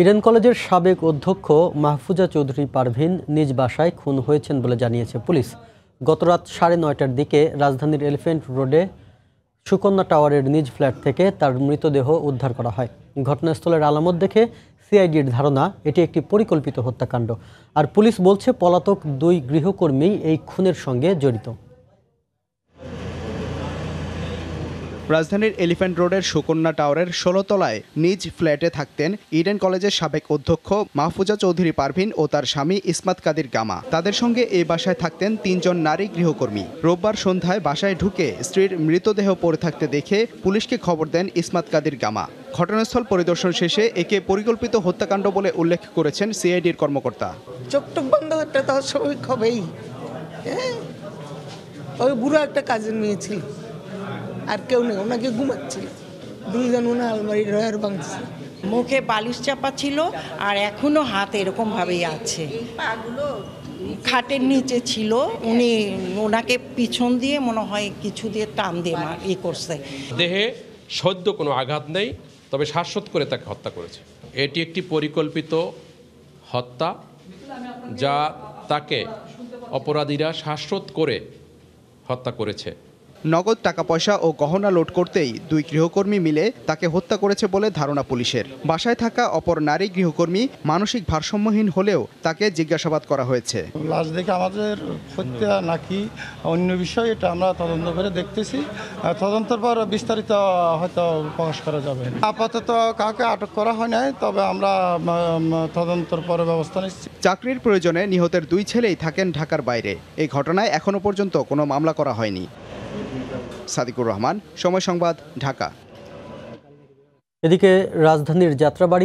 Eden কলেজের সাবেক অধ্যক্ষ মাহফুজা চৌধুরী পারভীন নিজ বাসায় খুন হয়েছেন বলে জানিয়েছে পুলিশ। গতরাত 9:30টার দিকে রাজধানীর এলিফ্যান্ট রোডে সুকন্যা টাওয়ারের নিজ ফ্ল্যাট থেকে তার মৃতদেহ উদ্ধার করা হয়। ঘটনাস্থলের আলামত দেখে সিআইডির ধারণা এটি একটি পরিকল্পিত হত্যাকাণ্ড। আর পুলিশ বলছে পলাতক 2 গৃহকর্মী এই খুনের সঙ্গে জড়িত। রাজধানীর এলিফ্যান্ট রোডের সুকন্যা টাওয়ারের 16 তলায় নিজ ফ্ল্যাটে থাকতেন ইডেন কলেজের সাবেক অধ্যক্ষ মাহফুজা চৌধুরী পারভীন ও তার স্বামী ইসমাত কাদির গামা। তাদের সঙ্গে এই বাসায় থাকতেন 3 জন নারী গৃহকর্মী। রোববার সন্ধ্যায় বাসায় ঢুকে স্ত্রীর মৃতদেহ পড়ে থাকতে দেখে পুলিশকে খবর দেন ইসমাত কাদির গামা। ঘটনাস্থল পরিদর্শন শেষে একে পরিকল্পিত হত্যাকাণ্ড বলে উল্লেখ করেছেন সিআইডির কর্মকর্তা। চোখ বন্ধ করতে তো স্বাভাবিক হবেই। ওই বুড়ো একটা কাজের মেয়ে ছিল, আর কেউ নেই, ওনাকে ঘুমাচ্ছিল। 2 জন ওনার আলমারি ড্রয়ার ভাঙছে। মুখে বালিশ চাপা ছিল আর এখনো হাত এরকম ভাবেই আছে। খাটের নিচে ছিল, ওনাকে পিছন দিয়ে মনে হয় কিছু দিয়ে টান দিয়ে করছে। দেহে সদ্য কোনো আঘাত নেই, তবে শ্বাসরোধ করে তাকে হত্যা করেছে। এটি একটি পরিকল্পিত হত্যা, যা তাকে অপরাধীরা শ্বাসরোধ করে হত্যা করেছে। নগদ টাকা পয়সা ও গহনা লোড করতেই 2 গৃহকর্মী মিলে তাকে হত্যা করেছে বলে ধারণা পুলিশের। বাসায় থাকা অপর নারী গৃহকর্মী মানসিক ভারসাম্যহীন হলেও তাকে জিজ্ঞাসাবাদ করা হয়েছে। লাশ দেখে আমাদের হত্যা নাকি অন্য বিষয় এটা আমরা তদন্ত করে দেখতেছি। তদন্তের পর বিস্তারিত হয়তো প্রকাশ করা যাবে। আপাতত কাউকে আটক করা হয় নাই, তবে আমরা তদন্তের পরে ব্যবস্থা নিচ্ছি। চাকরির প্রয়োজনে নিহতের 2 ছেলেই থাকেন ঢাকার বাইরে। এই ঘটনায় এখনো পর্যন্ত কোনো মামলা করা হয়নি। সাদিকুর রহমান, সময় সংবাদ, ঢাকা। এদিকে রাজধানীর যাত্রাবাড়ি